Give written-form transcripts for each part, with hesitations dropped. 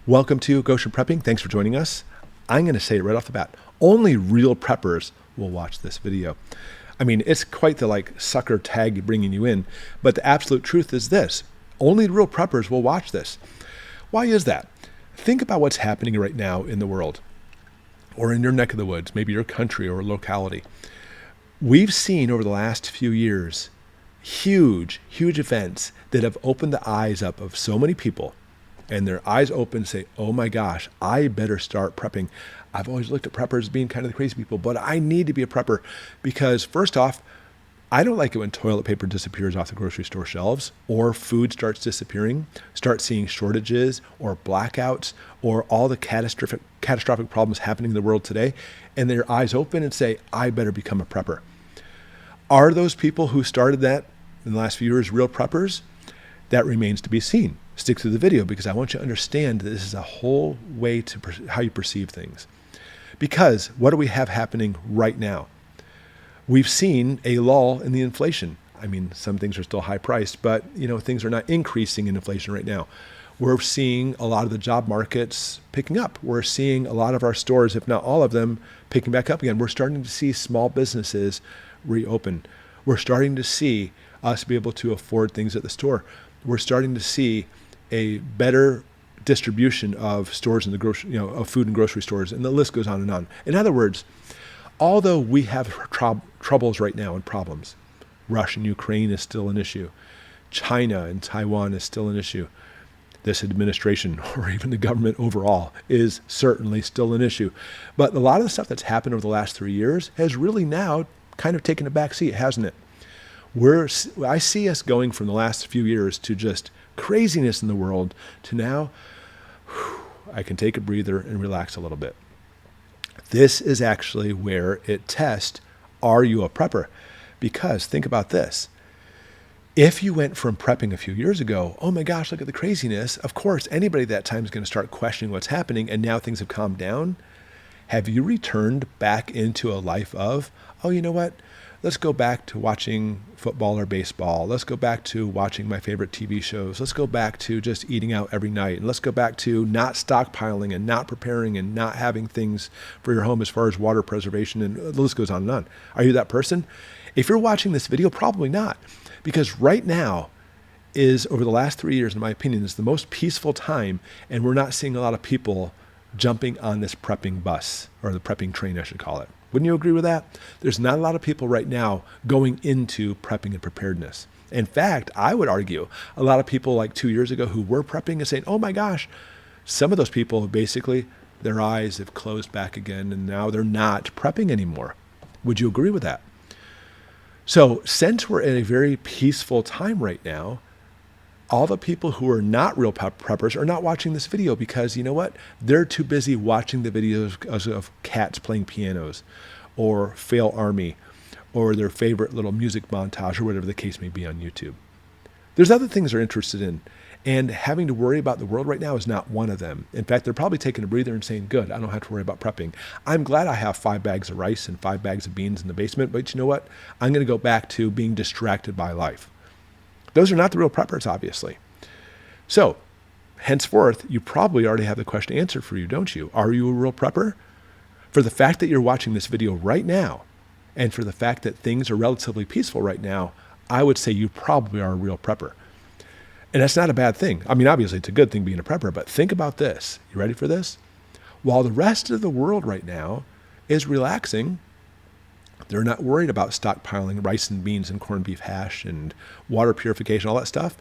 Welcome to Goshen Prepping. Thanks for joining us. I'm going to say it right off the bat. Only real preppers will watch this video. I mean, it's quite the sucker tag bringing you in, but the absolute truth is this. Only real preppers will watch this. Why is that? Think about what's happening right now in the world or in your neck of the woods, maybe your country or locality. We've seen over the last few years huge events that have opened the eyes up of so many people, and their eyes open and say, oh my gosh, I better start prepping. I've always looked at preppers as being kind of the crazy people, but I need to be a prepper because first off, I don't like it when toilet paper disappears off the grocery store shelves or food starts disappearing, start seeing shortages or blackouts or all the catastrophic problems happening in the world today, and their eyes open and say, I better become a prepper. Are those people who started that in the last few years real preppers? That remains to be seen. Stick through the video because I want you to understand that this is a whole way to how you perceive things. Because what do we have happening right now? We've seen a lull in the inflation. I mean, some things are still high priced, but things are not increasing in inflation right now. We're seeing a lot of the job markets picking up. We're seeing a lot of our stores, if not all of them, picking back up again. We're starting to see small businesses reopen. We're starting to see us be able to afford things at the store. We're starting to see a better distribution of stores in the grocery, of food and grocery stores, and the list goes on and on. In other words, although we have troubles right now and problems, Russia and Ukraine is still an issue. China and Taiwan is still an issue. This administration, or even the government overall, is certainly still an issue. But a lot of the stuff that's happened over the last 3 years has really now kind of taken a back seat, hasn't it? I see us going from the last few years to just craziness in the world to now, I can take a breather and relax a little bit. This is actually where it tests, are you a prepper? Because think about this. If you went from prepping a few years ago, oh my gosh, look at the craziness. Of course, anybody at that time is going to start questioning what's happening, and now things have calmed down. Have you returned back into a life of, oh, you know what? Let's go back to watching football or baseball. Let's go back to watching my favorite TV shows. Let's go back to just eating out every night. And let's go back to not stockpiling and not preparing and not having things for your home as far as water preservation. And the list goes on and on. Are you that person? If you're watching this video, probably not. Because right now is, over the last 3 years, in my opinion, is the most peaceful time. And we're not seeing a lot of people jumping on this prepping bus, or the prepping train, I should call it. Wouldn't you agree with that? There's not a lot of people right now going into prepping and preparedness. In fact, I would argue a lot of people like 2 years ago who were prepping and saying, oh my gosh, some of those people basically, their eyes have closed back again and now they're not prepping anymore. Would you agree with that? So since we're in a very peaceful time right now, all the people who are not real preppers are not watching this video because you know what? They're too busy watching the videos of cats playing pianos or fail army or their favorite little music montage or whatever the case may be on YouTube. There's other things they're interested in, and having to worry about the world right now is not one of them. In fact, they're probably taking a breather and saying, good, I don't have to worry about prepping. I'm glad I have 5 bags of rice and 5 bags of beans in the basement, but you know what? I'm going to go back to being distracted by life. Those are not the real preppers, obviously. So, henceforth, you probably already have the question answered for you, don't you? Are you a real prepper? For the fact that you're watching this video right now, and for the fact that things are relatively peaceful right now, I would say you probably are a real prepper. And that's not a bad thing. I mean, obviously, it's a good thing being a prepper, but think about this. You ready for this? While the rest of the world right now is relaxing, they're not worried about stockpiling rice and beans and corned beef hash and water purification, all that stuff.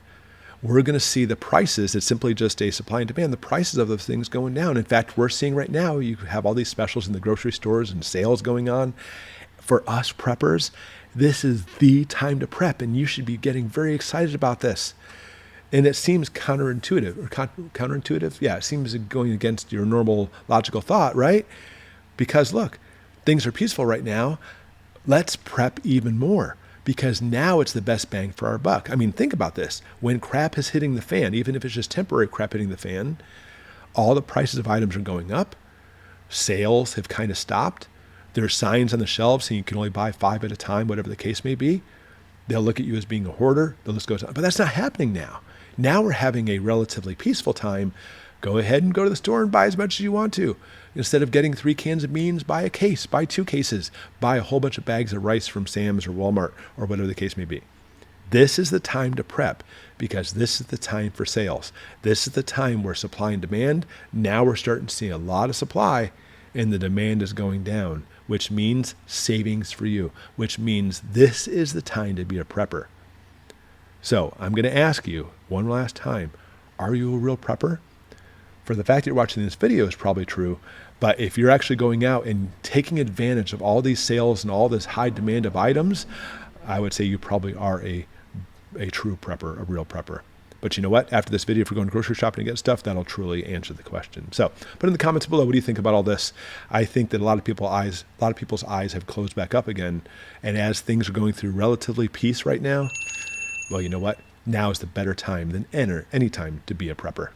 We're going to see the prices. It's simply just a supply and demand. The prices of those things going down. In fact, we're seeing right now, you have all these specials in the grocery stores and sales going on. For us preppers, this is the time to prep, and you should be getting very excited about this. And it seems counterintuitive. Yeah, it seems going against your normal logical thought, right? Because look, things are peaceful right now. Let's prep even more because now it's the best bang for our buck. I mean, think about this. When crap is hitting the fan, even if it's just temporary crap hitting the fan, all the prices of items are going up. Sales have kind of stopped. There's signs on the shelves saying you can only buy 5 at a time, whatever the case may be. They'll look at you as being a hoarder. The list goes on. But that's not happening now. Now we're having a relatively peaceful time. Go ahead and go to the store and buy as much as you want to. Instead of getting 3 cans of beans, buy a case, buy 2 cases, buy a whole bunch of bags of rice from Sam's or Walmart or whatever the case may be. This is the time to prep because this is the time for sales. This is the time where supply and demand, now we're starting to see a lot of supply and the demand is going down, which means savings for you, which means this is the time to be a prepper. So I'm going to ask you one last time, are you a real prepper? For the fact that you're watching this video is probably true, but if you're actually going out and taking advantage of all these sales and all this high demand of items, I would say you probably are a true prepper, a real prepper. But you know what? After this video, if we're going grocery shopping to get stuff, that'll truly answer the question. So put in the comments below, what do you think about all this? I think that a lot of people's eyes have closed back up again. And as things are going through relatively peace right now, well, you know what? Now is the better time than any time to be a prepper.